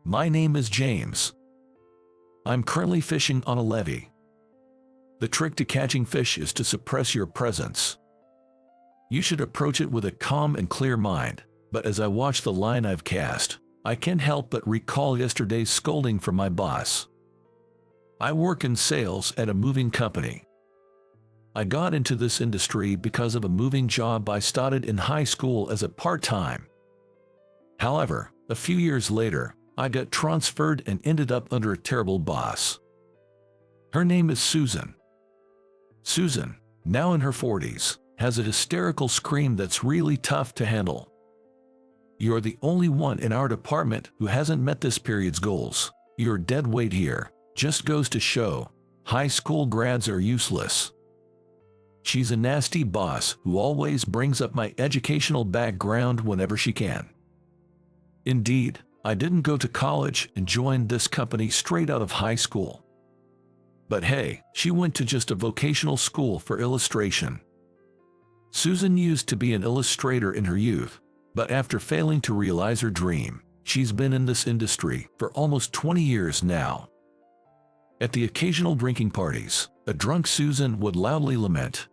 My name is James. I'm currently fishing on a levee. The trick to catching fish is to suppress your presence. You should approach it with a calm and clear mind, but as I watch the line I've cast, I can't help but recall yesterday's scolding from my boss. I work in sales at a moving company. I got into this industry because of a moving job I started in high school as a part-time. However, a few years later, I got transferred and ended up under a terrible boss. Her name is Susan. Susan, now in her 40s, has a hysterical scream that's really tough to handle. You're the only one in our department who hasn't met this period's goals. You're dead weight here. Just goes to show, high school grads are useless. She's a nasty boss who always brings up my educational background whenever she can. Indeed, I didn't go to college and joined this company straight out of high school. But hey, she went to just a vocational school for illustration. Susan used to be an illustrator in her youth, but after failing to realize her dream, she's been in this industry for almost 20 years now. At the occasional drinking parties, a drunk Susan would loudly lament,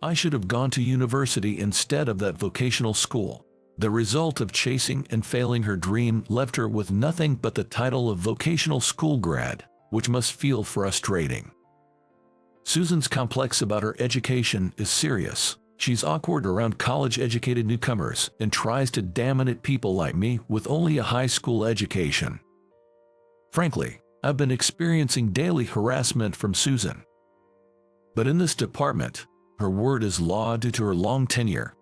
I should have gone to university instead of that vocational school." The result of chasing and failing her dream left her with nothing but the title of vocational school grad, which must feel frustrating. Susan's complex about her education is serious. She's awkward around college-educated newcomers and tries to dominate people like me with only a high school education. Frankly, I've been experiencing daily harassment from Susan. But in this department, her word is law due to her long tenure.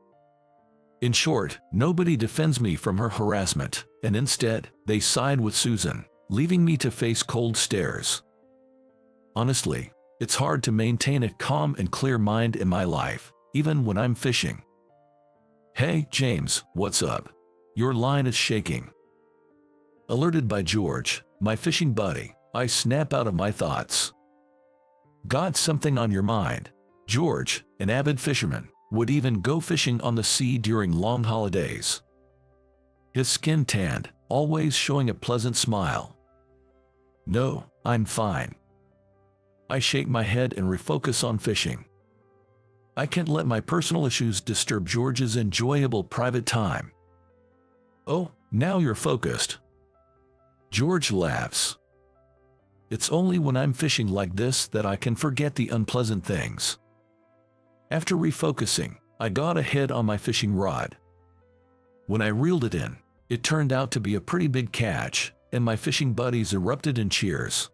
In short, nobody defends me from her harassment, and instead, they side with Susan, leaving me to face cold stares. Honestly, it's hard to maintain a calm and clear mind in my life, even when I'm fishing. "Hey, James, what's up? Your line is shaking." Alerted by George, my fishing buddy, I snap out of my thoughts. "Got something on your mind?" George, an avid fisherman, would even go fishing on the sea during long holidays. His skin tanned, always showing a pleasant smile. "No, I'm fine." I shake my head and refocus on fishing. I can't let my personal issues disturb George's enjoyable private time. "Oh, now you're focused." George laughs. "It's only when I'm fishing like this that I can forget the unpleasant things." After refocusing, I got a hit on my fishing rod. When I reeled it in, it turned out to be a pretty big catch, and my fishing buddies erupted in cheers.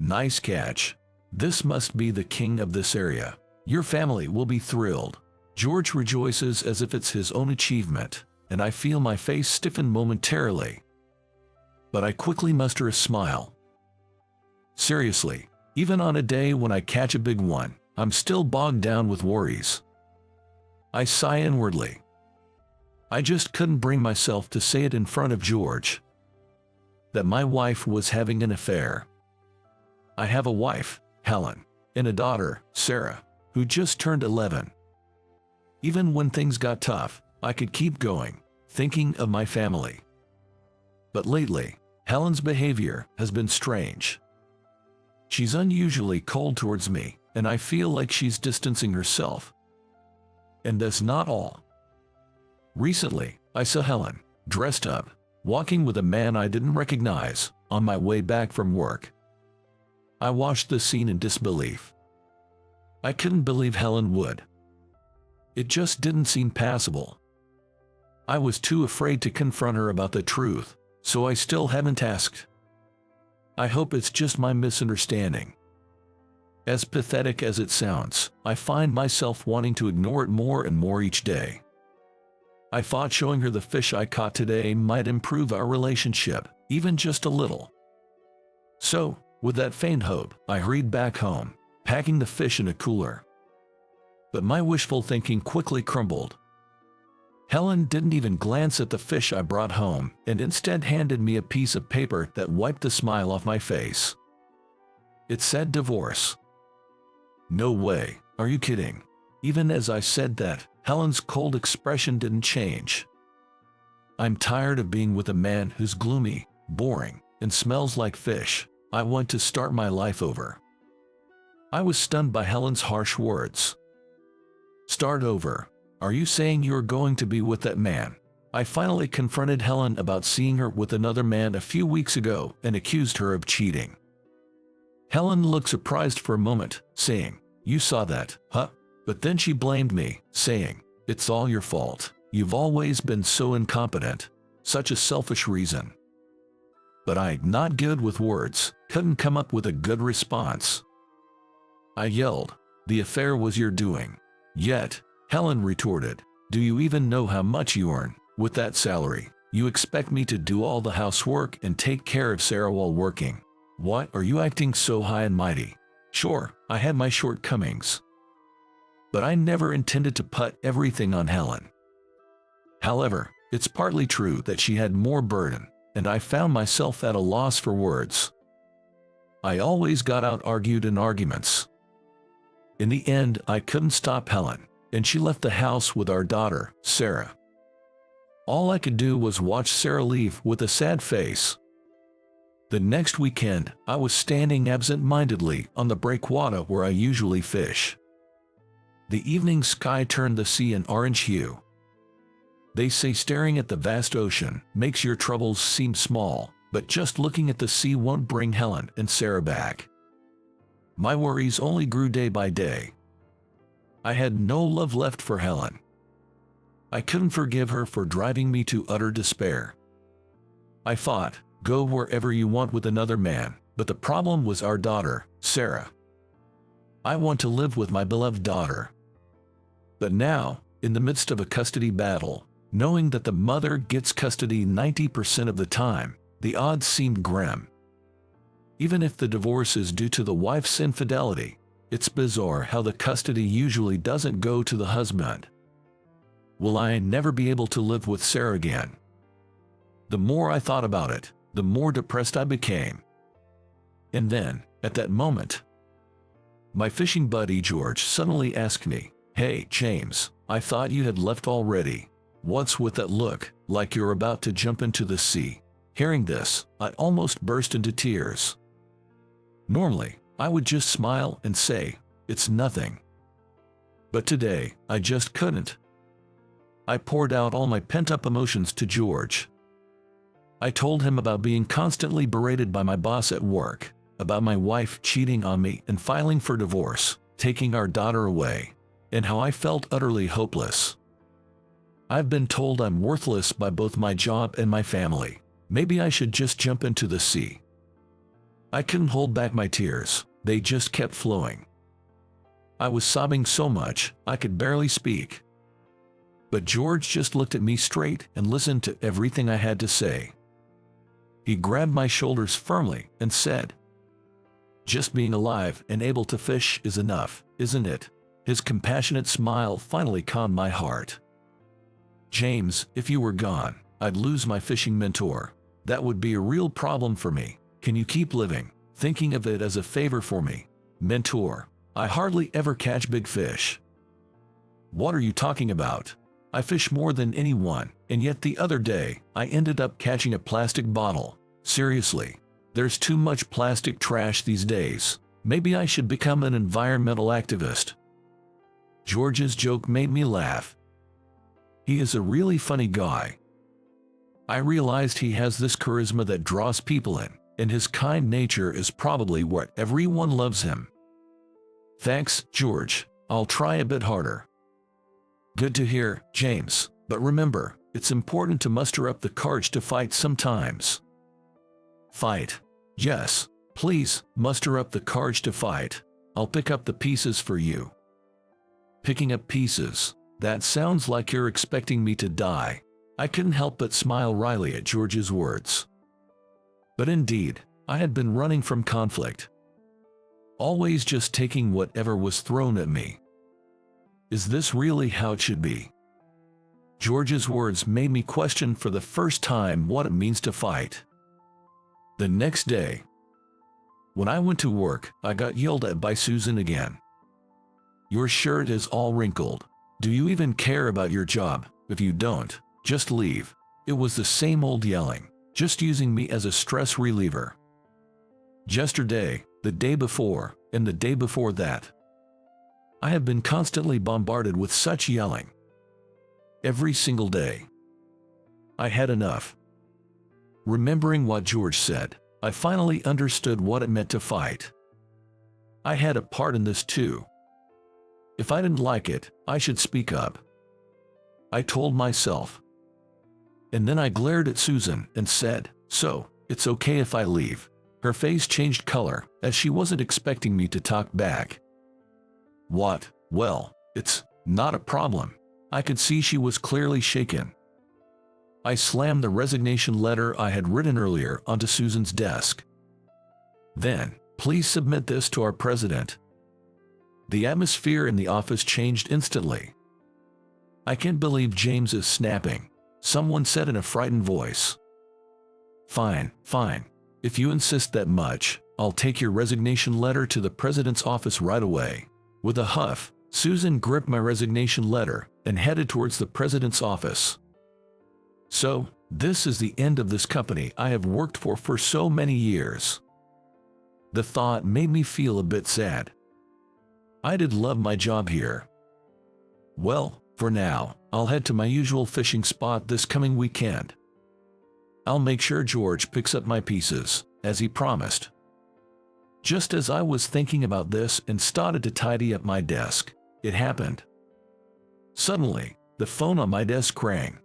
"Nice catch. This must be the king of this area. Your family will be thrilled." George rejoices as if it's his own achievement, and I feel my face stiffen momentarily. But I quickly muster a smile. Seriously, even on a day when I catch a big one, I'm still bogged down with worries. I sigh inwardly. I just couldn't bring myself to say it in front of George. That my wife was having an affair. I have a wife, Helen, and a daughter, Sarah, who just turned 11. Even when things got tough, I could keep going, thinking of my family. But lately, Helen's behavior has been strange. She's unusually cold towards me, and I feel like she's distancing herself. And that's not all. Recently, I saw Helen, dressed up, walking with a man I didn't recognize, on my way back from work. I watched the scene in disbelief. I couldn't believe Helen would. It just didn't seem passable. I was too afraid to confront her about the truth, so I still haven't asked. I hope it's just my misunderstanding. As pathetic as it sounds, I find myself wanting to ignore it more and more each day. I thought showing her the fish I caught today might improve our relationship, even just a little. So, with that faint hope, I hurried back home, packing the fish in a cooler. But my wishful thinking quickly crumbled. Helen didn't even glance at the fish I brought home and instead handed me a piece of paper that wiped the smile off my face. It said divorce. No way, are you kidding? Even as I said that, Helen's cold expression didn't change. "I'm tired of being with a man who's gloomy," boring, and smells like fish. I want to start my life over." I was stunned by Helen's harsh words. "Start over? Are you saying you're going to be with that man?" I finally confronted Helen about seeing her with another man a few weeks ago and accused her of cheating. Helen looked surprised for a moment, saying, "You saw that, huh?" But then she blamed me, saying, "It's all your fault. You've always been so incompetent. Such a selfish reason." But I'm not good with words, couldn't come up with a good response. I yelled, "The affair was your doing." "Yet," Helen retorted, "do you even know how much you earn? With that salary, you expect me to do all the housework and take care of Sarah while working. What are you acting so high and mighty?" Sure, I had my shortcomings, but I never intended to put everything on Helen. However, it's partly true that she had more burden, and I found myself at a loss for words. I always got out-argued in arguments. In the end, I couldn't stop Helen, and she left the house with our daughter, Sarah. All I could do was watch Sarah leave with a sad face. The next weekend, I was standing absent-mindedly on the breakwater where I usually fish. The evening sky turned the sea an orange hue. They say staring at the vast ocean makes your troubles seem small, but just looking at the sea won't bring Helen and Sarah back. My worries only grew day by day. I had no love left for Helen. I couldn't forgive her for driving me to utter despair. I thought, go wherever you want with another man, but the problem was our daughter, Sarah. I want to live with my beloved daughter. But now, in the midst of a custody battle, knowing that the mother gets custody 90% of the time, the odds seemed grim. Even if the divorce is due to the wife's infidelity, it's bizarre how the custody usually doesn't go to the husband. Will I never be able to live with Sarah again? The more I thought about it, the more depressed I became. And then, at that moment, my fishing buddy George suddenly asked me, "Hey, James, I thought you had left already. What's with that look, like you're about to jump into the sea?" Hearing this, I almost burst into tears. Normally, I would just smile and say, "It's nothing." But today, I just couldn't. I poured out all my pent-up emotions to George. I told him about being constantly berated by my boss at work, about my wife cheating on me and filing for divorce, taking our daughter away, and how I felt utterly hopeless. I've been told I'm worthless by both my job and my family. Maybe I should just jump into the sea. I couldn't hold back my tears, they just kept flowing. I was sobbing so much, I could barely speak. But George just looked at me straight and listened to everything I had to say. He grabbed my shoulders firmly and said, "Just being alive and able to fish is enough, isn't it?" His compassionate smile finally calmed my heart. "James, if you were gone, I'd lose my fishing mentor. That would be a real problem for me. Can you keep living, thinking of it as a favor for me? Mentor, I hardly ever catch big fish." "What are you talking about? I fish more than anyone, and yet the other day, I ended up catching a plastic bottle. Seriously, there's too much plastic trash these days. Maybe I should become an environmental activist." George's joke made me laugh. He is a really funny guy. I realized he has this charisma that draws people in, and his kind nature is probably what everyone loves him. "Thanks, George. I'll try a bit harder." "Good to hear, James, but remember, it's important to muster up the courage to fight sometimes." "Fight? Yes, please, muster up the courage to fight. I'll pick up the pieces for you." Picking up pieces? That sounds like you're expecting me to die. I couldn't help but smile wryly at George's words. But indeed, I had been running from conflict. Always just taking whatever was thrown at me. Is this really how it should be? George's words made me question for the first time what it means to fight. The next day, when I went to work, I got yelled at by Susan again. "Your shirt is all wrinkled. Do you even care about your job? If you don't, just leave." It was the same old yelling. just using me as a stress reliever. Yesterday, the day before, and the day before that, I have been constantly bombarded with such yelling. Every single day. I had enough. Remembering what George said, I finally understood what it meant to fight. I had a part in this too. If I didn't like it, I should speak up. I told myself. And then I glared at Susan and said, "So, it's okay if I leave." Her face changed color, as she wasn't expecting me to talk back. What? Well, it's not a problem. I could see she was clearly shaken. I slammed the resignation letter I had written earlier onto Susan's desk. Then, "Please submit this to our president." The atmosphere in the office changed instantly. "I can't believe James is snapping," someone said in a frightened voice. Fine. If you insist that much, I'll take your resignation letter to the president's office right away." With a huff, Susan gripped my resignation letter and headed towards the president's office. So, this is the end of this company I have worked for so many years. The thought made me feel a bit sad. I did love my job here. Well, for now, I'll head to my usual fishing spot this coming weekend. I'll make sure George picks up my pieces, as he promised. Just as I was thinking about this and started to tidy up my desk, it happened. Suddenly, the phone on my desk rang.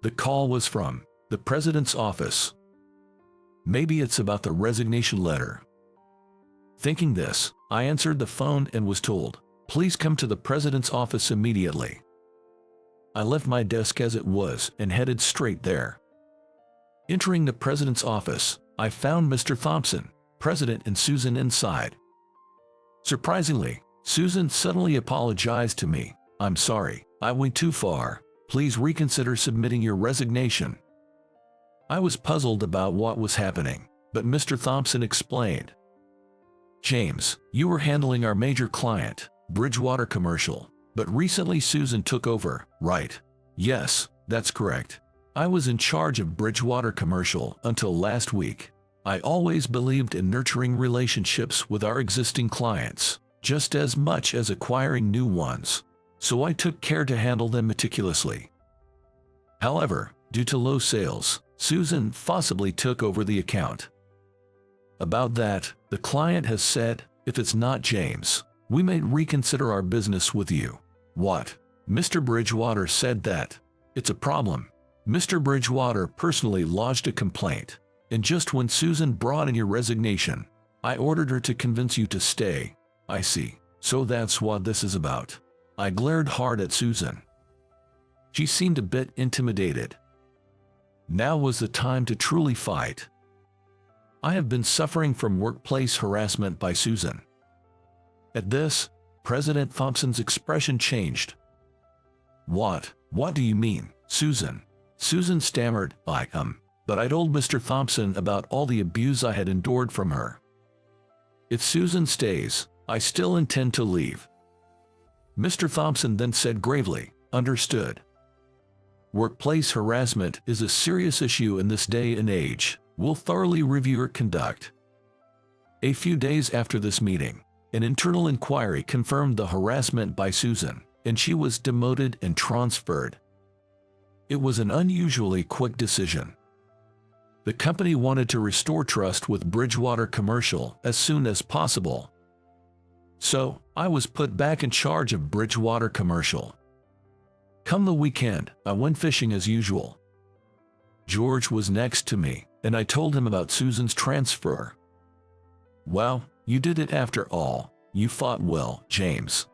The call was from the president's office. Maybe it's about the resignation letter. Thinking this, I answered the phone and was told, "Please come to the president's office immediately." I left my desk as it was and headed straight there. Entering the president's office, I found Mr. Thompson, president, and Susan inside. Surprisingly, Susan suddenly apologized to me. "I'm sorry, I went too far. Please reconsider submitting your resignation." I was puzzled about what was happening, but Mr. Thompson explained. "James, you were handling our major client, Bridgewater Commercial, but recently Susan took over, right?" "Yes, that's correct. I was in charge of Bridgewater Commercial until last week. I always believed in nurturing relationships with our existing clients, just as much as acquiring new ones, so I took care to handle them meticulously. However, due to low sales, Susan forcibly took over the account. About that, the client has said, if it's not James, we may reconsider our business with you." "What?" Mr. Bridgewater said that. "It's a problem. Mr. Bridgewater personally lodged a complaint, and just when Susan brought in your resignation, I ordered her to convince you to stay." "I see. So that's what this is about." I glared hard at Susan. She seemed a bit intimidated. Now was the time to truly fight. I have been suffering from workplace harassment by Susan. At this, President Thompson's expression changed. What do you mean, Susan?" Susan stammered, but I told Mr. Thompson about all the abuse I had endured from her. "If Susan stays, I still intend to leave." Mr. Thompson then said gravely, "Understood. Workplace harassment is a serious issue in this day and age. We'll thoroughly review your conduct." A few days after this meeting, an internal inquiry confirmed the harassment by Susan, and she was demoted and transferred. It was an unusually quick decision. The company wanted to restore trust with Bridgewater Commercial as soon as possible. So, I was put back in charge of Bridgewater Commercial. Come the weekend, I went fishing as usual. George was next to me, and I told him about Susan's transfer. "Well, you did it after all. You fought well, James."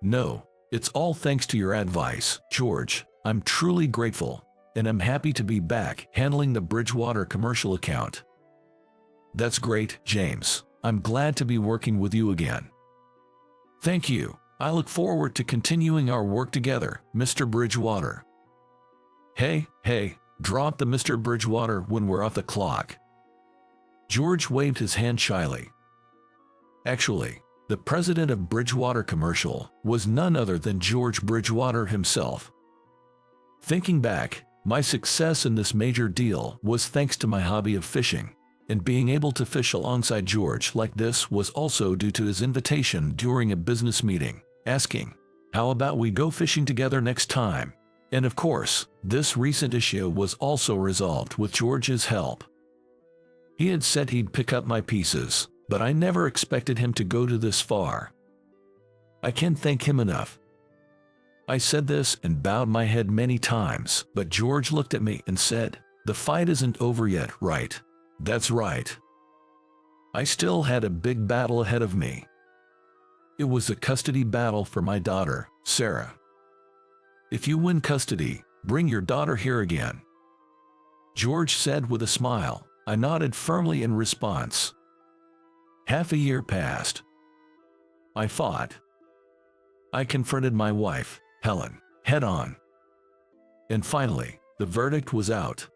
"No, it's all thanks to your advice, George. I'm truly grateful, and I'm happy to be back handling the Bridgewater Commercial account." "That's great, James. I'm glad to be working with you again." "Thank you. I look forward to continuing our work together, Mr. Bridgewater." Hey, drop the Mr. Bridgewater when we're off the clock." George waved his hand shyly. Actually, the president of Bridgewater Commercial was none other than George Bridgewater himself. Thinking back, My success in this major deal was thanks to my hobby of fishing, and being able to fish alongside George like this was also due to his invitation during a business meeting, asking, "How about we go fishing together next time?" And of course, this recent issue was also resolved with George's help. He had said he'd pick up my pieces, but I never expected him to go to this far. I can't thank him enough. I said this and bowed my head many times, but George looked at me and said, "The fight isn't over yet, right?" That's right. I still had a big battle ahead of me. It was a custody battle for my daughter, Sarah. "If you win custody, bring your daughter here again," George said with a smile. I nodded firmly in response. Half a year passed. I fought. I confronted my wife, Helen, head-on. And finally, the verdict was out.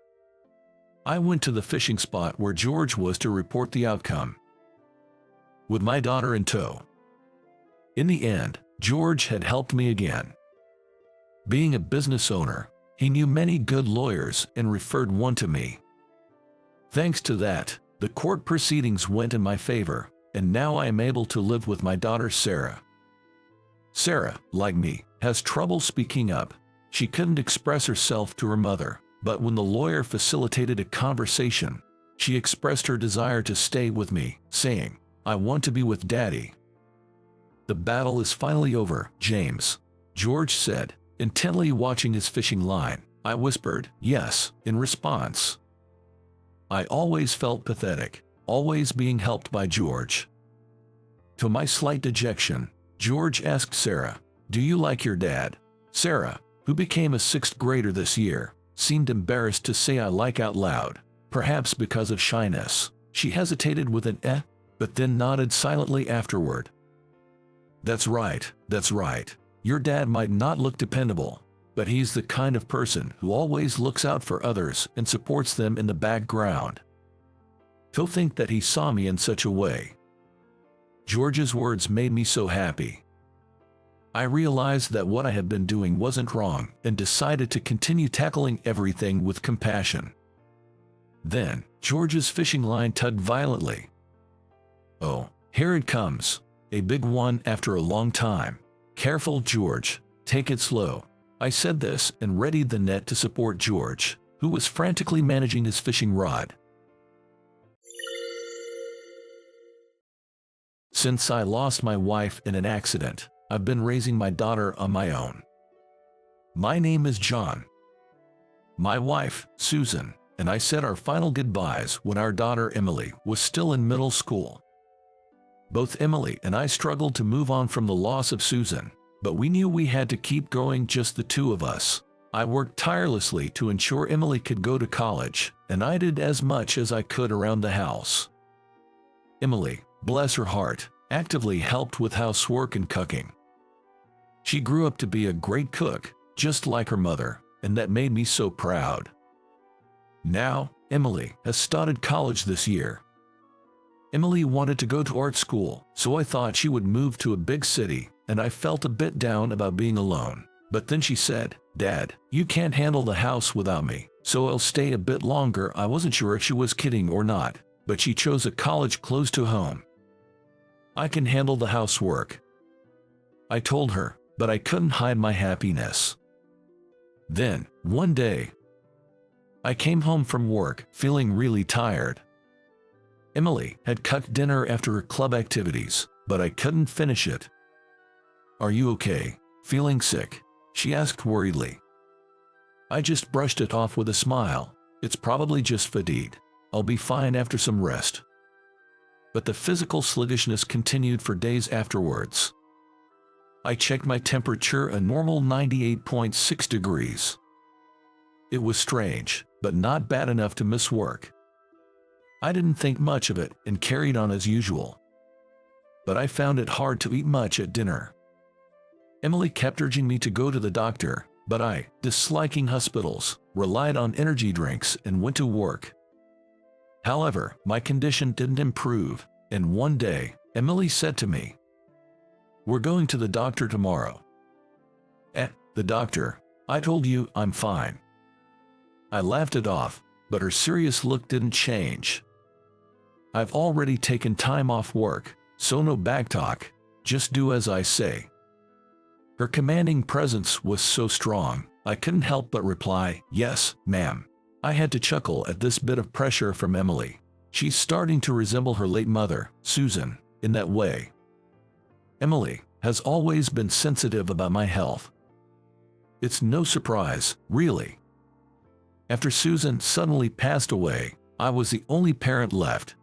I went to the fishing spot where George was to report the outcome, with my daughter in tow. In the end, George had helped me again. Being a business owner, he knew many good lawyers and referred one to me. Thanks to that, the court proceedings went in my favor, and now I am able to live with my daughter Sarah. Sarah, like me, has trouble speaking up. She couldn't express herself to her mother, but when the lawyer facilitated a conversation, she expressed her desire to stay with me, saying, "I want to be with Daddy." "The battle is finally over, James," George said, intently watching his fishing line. I whispered, "Yes," in response. I always felt pathetic, always being helped by George. To my slight dejection, George asked Sarah, "Do you like your dad?" Sarah, who became a 6th grader this year, seemed embarrassed to say "I like" out loud, perhaps because of shyness. She hesitated with an "eh," but then nodded silently afterward. That's right. Your dad might not look dependable, but he's the kind of person who always looks out for others and supports them in the background." To think that he saw me in such a way. George's words made me so happy. I realized that what I had been doing wasn't wrong and decided to continue tackling everything with compassion. Then, George's fishing line tugged violently. "Oh, here it comes. A big one after a long time. Careful, George. Take it slow." I said this and readied the net to support George, who was frantically managing his fishing rod. Since I lost my wife in an accident, I've been raising my daughter on my own. My name is John. My wife, Susan, and I said our final goodbyes when our daughter Emily was still in middle school. Both Emily and I struggled to move on from the loss of Susan, but we knew we had to keep going, just the two of us. I worked tirelessly to ensure Emily could go to college, and I did as much as I could around the house. Emily, bless her heart, actively helped with housework and cooking. She grew up to be a great cook, just like her mother, and that made me so proud. Now, Emily has started college this year. Emily wanted to go to art school, so I thought she would move to a big city, and I felt a bit down about being alone. But then she said, "Dad, you can't handle the house without me, so I'll stay a bit longer." I wasn't sure if she was kidding or not, but she chose a college close to home. "I can handle the housework," I told her, but I couldn't hide my happiness. Then, one day, I came home from work feeling really tired. Emily had cooked dinner after her club activities, but I couldn't finish it. "Are you okay? Feeling sick?" she asked worriedly. I just brushed it off with a smile. "It's probably just fatigue. I'll be fine after some rest." But the physical sluggishness continued for days afterwards. I checked my temperature, a normal 98.6 degrees. It was strange, but not bad enough to miss work. I didn't think much of it and carried on as usual. But I found it hard to eat much at dinner. Emily kept urging me to go to the doctor, but I, disliking hospitals, relied on energy drinks and went to work. However, my condition didn't improve, and one day, Emily said to me, "We're going to the doctor tomorrow." "Eh, the doctor? I told you I'm fine." I laughed it off, but her serious look didn't change. I've already taken time off work, so no backtalk, just do as I say. Her commanding presence was so strong, I couldn't help but reply, yes, ma'am. I had to chuckle at this bit of pressure from Emily. She's starting to resemble her late mother, Susan, in that way. Emily has always been sensitive about my health. It's no surprise, really. After Susan suddenly passed away, I was the only parent left.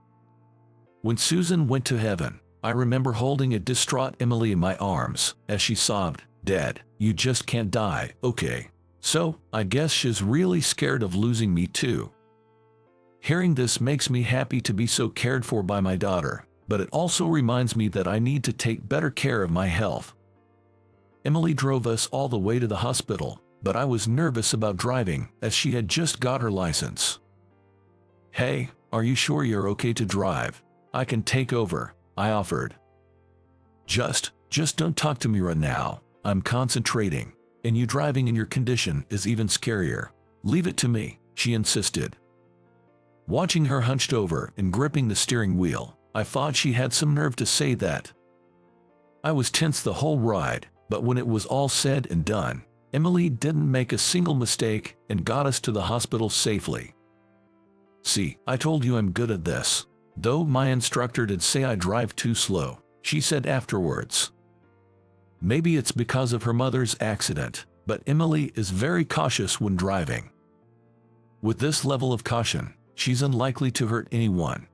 When Susan went to heaven, I remember holding a distraught Emily in my arms as she sobbed, "Dad, you just can't die, okay?" So, I guess she's really scared of losing me too. Hearing this makes me happy to be so cared for by my daughter, but it also reminds me that I need to take better care of my health. Emily drove us all the way to the hospital, but I was nervous about driving as she had just got her license. "Hey, are you sure you're okay to drive? I can take over," I offered. Just don't talk to me right now. I'm concentrating, and you driving in your condition is even scarier. Leave it to me," she insisted. Watching her hunched over and gripping the steering wheel, I thought she had some nerve to say that. I was tense the whole ride, but when it was all said and done, Emily didn't make a single mistake and got us to the hospital safely. "See, I told you I'm good at this. Though my instructor did say I drive too slow," she said afterwards. Maybe it's because of her mother's accident, but Emily is very cautious when driving. With this level of caution, she's unlikely to hurt anyone.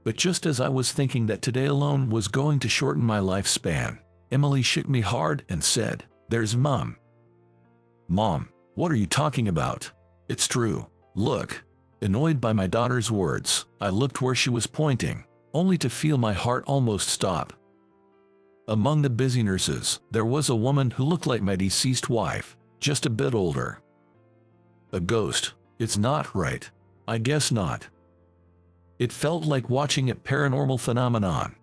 But just as I was thinking that today alone was going to shorten my lifespan, Emily shook me hard and said, "There's Mom." "Mom, what are you talking about? It's true. Look." Annoyed by my daughter's words, I looked where she was pointing, only to feel my heart almost stop. Among the busy nurses, there was a woman who looked like my deceased wife, just a bit older. A ghost? It's not right. I guess not. It felt like watching a paranormal phenomenon.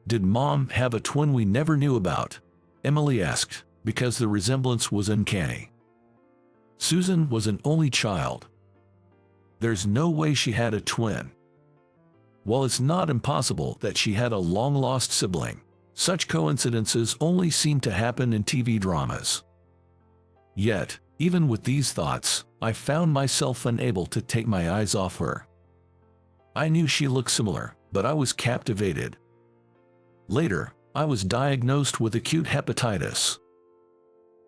"Did Mom have a twin we never knew about?" Emily asked, because the resemblance was uncanny. Susan was an only child. There's no way she had a twin. While it's not impossible that she had a long-lost sibling, such coincidences only seem to happen in TV dramas. Yet, even with these thoughts, I found myself unable to take my eyes off her. I knew she looked similar, but I was captivated. Later, I was diagnosed with acute hepatitis.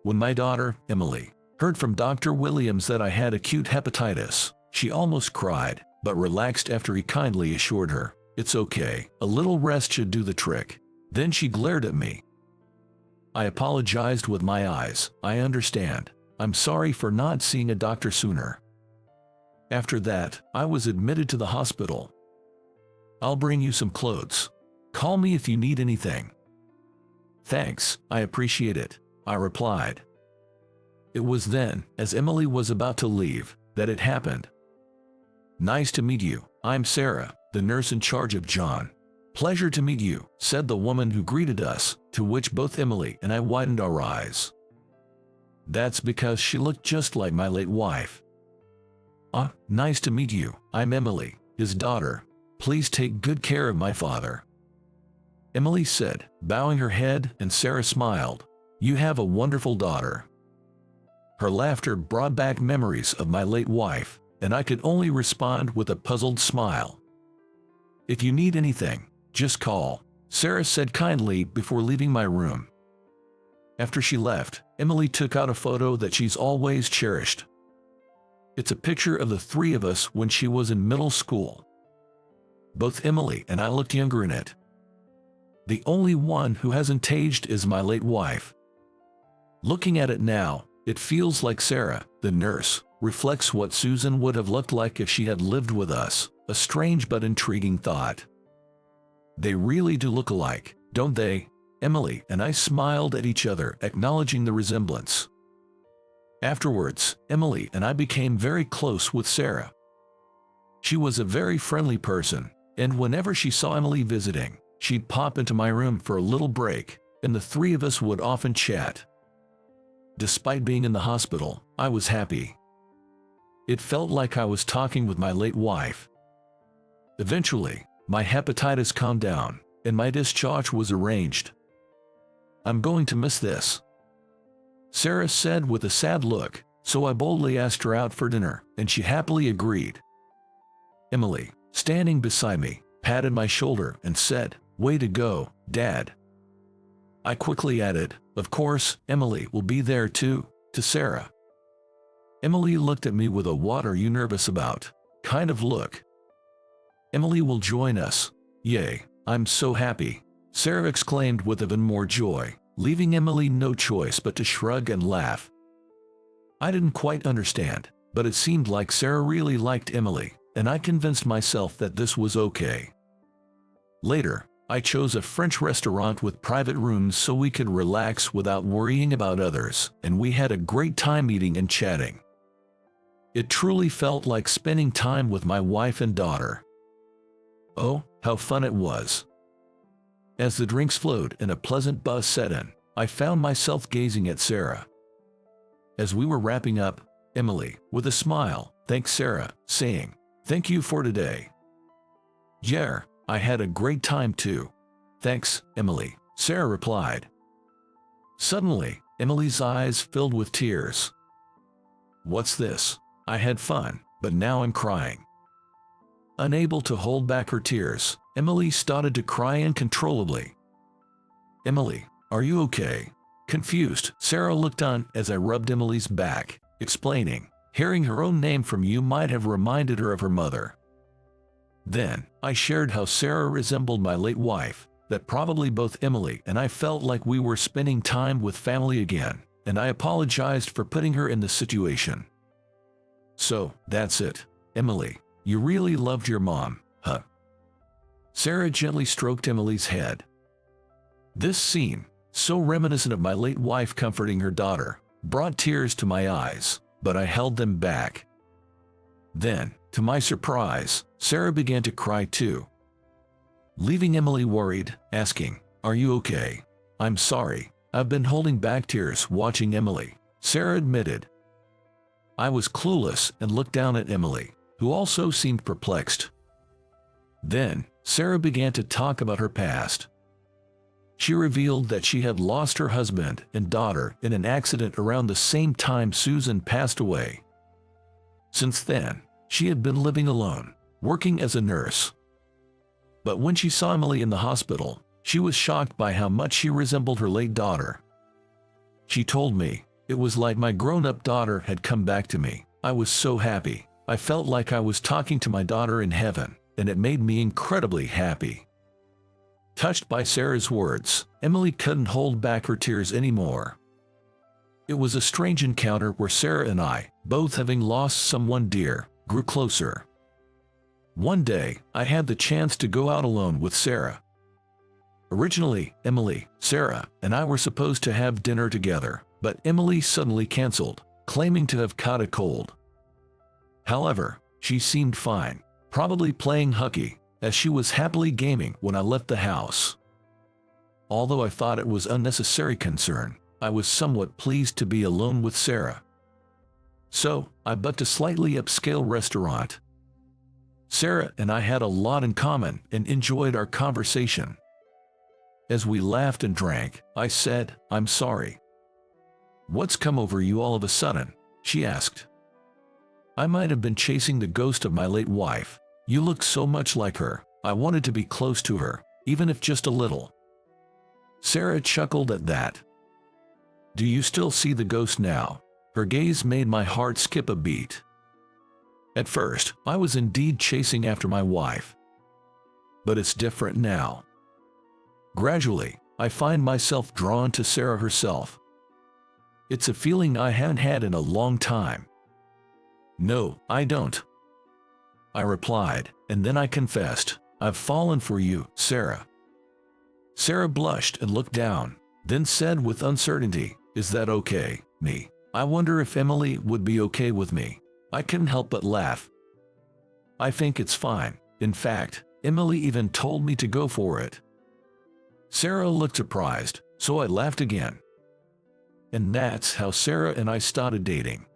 When my daughter, Emily, heard from Dr. Williams that I had acute hepatitis, she almost cried, but relaxed after he kindly assured her, "It's okay, a little rest should do the trick." Then she glared at me. I apologized with my eyes. "I understand. I'm sorry for not seeing a doctor sooner." After that, I was admitted to the hospital. "I'll bring you some clothes. Call me if you need anything." "Thanks, I appreciate it," I replied. It was then, as Emily was about to leave, that it happened. "Nice to meet you. I'm Sarah, the nurse in charge of John." "Pleasure to meet you," said the woman who greeted us, to which both Emily and I widened our eyes. That's because she looked just like my late wife. Nice to meet you. I'm Emily, his daughter. Please take good care of my father," Emily said, bowing her head, and Sarah smiled. "You have a wonderful daughter." Her laughter brought back memories of my late wife, and I could only respond with a puzzled smile. "If you need anything, just call," Sarah said kindly before leaving my room. After she left, Emily took out a photo that she's always cherished. It's a picture of the three of us when she was in middle school. Both Emily and I looked younger in it. The only one who hasn't aged is my late wife. Looking at it now, it feels like Sarah, the nurse, reflects what Susan would have looked like if she had lived with us, a strange but intriguing thought. They really do look alike, don't they? Emily and I smiled at each other, acknowledging the resemblance. Afterwards, Emily and I became very close with Sarah. She was a very friendly person, and whenever she saw Emily visiting, she'd pop into my room for a little break, and the three of us would often chat. Despite being in the hospital, I was happy. It felt like I was talking with my late wife. Eventually, my hepatitis calmed down, and my discharge was arranged. I'm going to miss this, Sarah said with a sad look, so I boldly asked her out for dinner, and she happily agreed. Emily, standing beside me, patted my shoulder and said, "Way to go, Dad." I quickly added, "Of course, Emily will be there too," to Sarah. Emily looked at me with a "what are you nervous about?" kind of look. "Emily will join us. Yay, I'm so happy," Sarah exclaimed with even more joy, leaving Emily no choice but to shrug and laugh. I didn't quite understand, but it seemed like Sarah really liked Emily, and I convinced myself that this was okay. Later, I chose a French restaurant with private rooms so we could relax without worrying about others, and we had a great time eating and chatting. It truly felt like spending time with my wife and daughter. Oh, how fun it was. As the drinks flowed and a pleasant buzz set in, I found myself gazing at Sarah. As we were wrapping up, Emily, with a smile, thanked Sarah, saying, "Thank you for today." "Yeah, I had a great time too." "Thanks, Emily," Sarah replied. Suddenly, Emily's eyes filled with tears. "What's this? I had fun, but now I'm crying." Unable to hold back her tears, Emily started to cry uncontrollably. "Emily, are you okay?" Confused, Sarah looked on as I rubbed Emily's back, explaining, "Hearing her own name from you might have reminded her of her mother." Then, I shared how Sarah resembled my late wife, that probably both Emily and I felt like we were spending time with family again, and I apologized for putting her in the situation. "So, that's it, Emily. You really loved your mom, huh?" Sarah gently stroked Emily's head. This scene, so reminiscent of my late wife comforting her daughter, brought tears to my eyes, but I held them back. Then, to my surprise, Sarah began to cry too, leaving Emily worried, asking, "Are you okay?" "I'm sorry, I've been holding back tears watching Emily," Sarah admitted. I was clueless and looked down at Emily, who also seemed perplexed. Then, Sarah began to talk about her past. She revealed that she had lost her husband and daughter in an accident around the same time Susan passed away. Since then, she had been living alone, working as a nurse. But when she saw Emily in the hospital, she was shocked by how much she resembled her late daughter. She told me, "It was like my grown-up daughter had come back to me. I was so happy. I felt like I was talking to my daughter in heaven, and it made me incredibly happy." Touched by Sarah's words, Emily couldn't hold back her tears anymore. It was a strange encounter where Sarah and I, both having lost someone dear, grew closer. One day, I had the chance to go out alone with Sarah. Originally, Emily, Sarah, and I were supposed to have dinner together, but Emily suddenly canceled, claiming to have caught a cold. However, she seemed fine, probably playing hooky, as she was happily gaming when I left the house. Although I thought it was unnecessary concern, I was somewhat pleased to be alone with Sarah. So, I booked a slightly upscale restaurant. Sarah and I had a lot in common and enjoyed our conversation. As we laughed and drank, I said, "I'm sorry." "What's come over you all of a sudden?" she asked. "I might have been chasing the ghost of my late wife. You look so much like her. I wanted to be close to her, even if just a little." Sarah chuckled at that. "Do you still see the ghost now?" Her gaze made my heart skip a beat. At first, I was indeed chasing after my wife. But it's different now. Gradually, I find myself drawn to Sarah herself. It's a feeling I haven't had in a long time. "No, I don't," I replied, and then I confessed, "I've fallen for you, Sarah." Sarah blushed and looked down, then said with uncertainty, "Is that okay, me? I wonder if Emily would be okay with me." I couldn't help but laugh. "I think it's fine. In fact, Emily even told me to go for it." Sarah looked surprised, so I laughed again. And that's how Sarah and I started dating.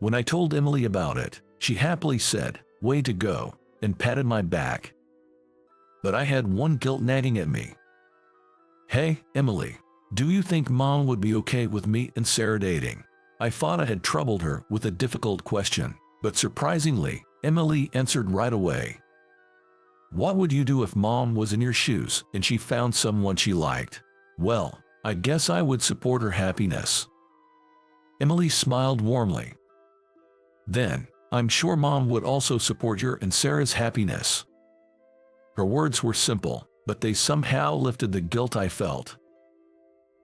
When I told Emily about it, she happily said, "Way to go," and patted my back. But I had one guilt nagging at me. "Hey, Emily, do you think Mom would be okay with me and Sarah dating?" I thought I had troubled her with a difficult question, but surprisingly, Emily answered right away. "What would you do if Mom was in your shoes and she found someone she liked?" "Well, I guess I would support her happiness." Emily smiled warmly. "Then, I'm sure Mom would also support your and Sarah's happiness." Her words were simple, but they somehow lifted the guilt I felt.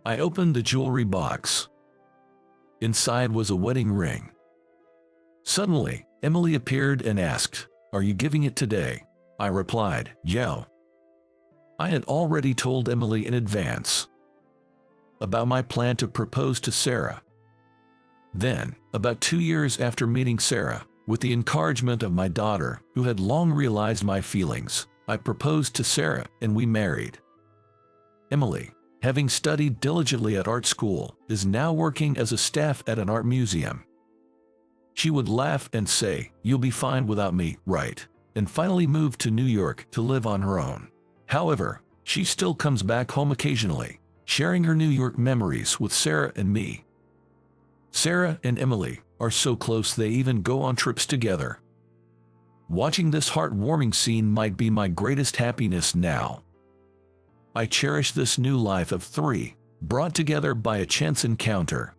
I opened the jewelry box. Inside was a wedding ring. Suddenly, Emily appeared and asked, "Are you giving it today?" I replied, "Yeah." I had already told Emily in advance about my plan to propose to Sarah. Then, about 2 years after meeting Sarah, with the encouragement of my daughter, who had long realized my feelings, I proposed to Sarah and we married. Emily, having studied diligently at art school, is now working as a staff at an art museum. She would laugh and say, "You'll be fine without me, right?" and finally moved to New York to live on her own. However, she still comes back home occasionally, sharing her New York memories with Sarah and me. Sarah and Emily are so close they even go on trips together. Watching this heartwarming scene might be my greatest happiness now. I cherish this new life of 3, brought together by a chance encounter.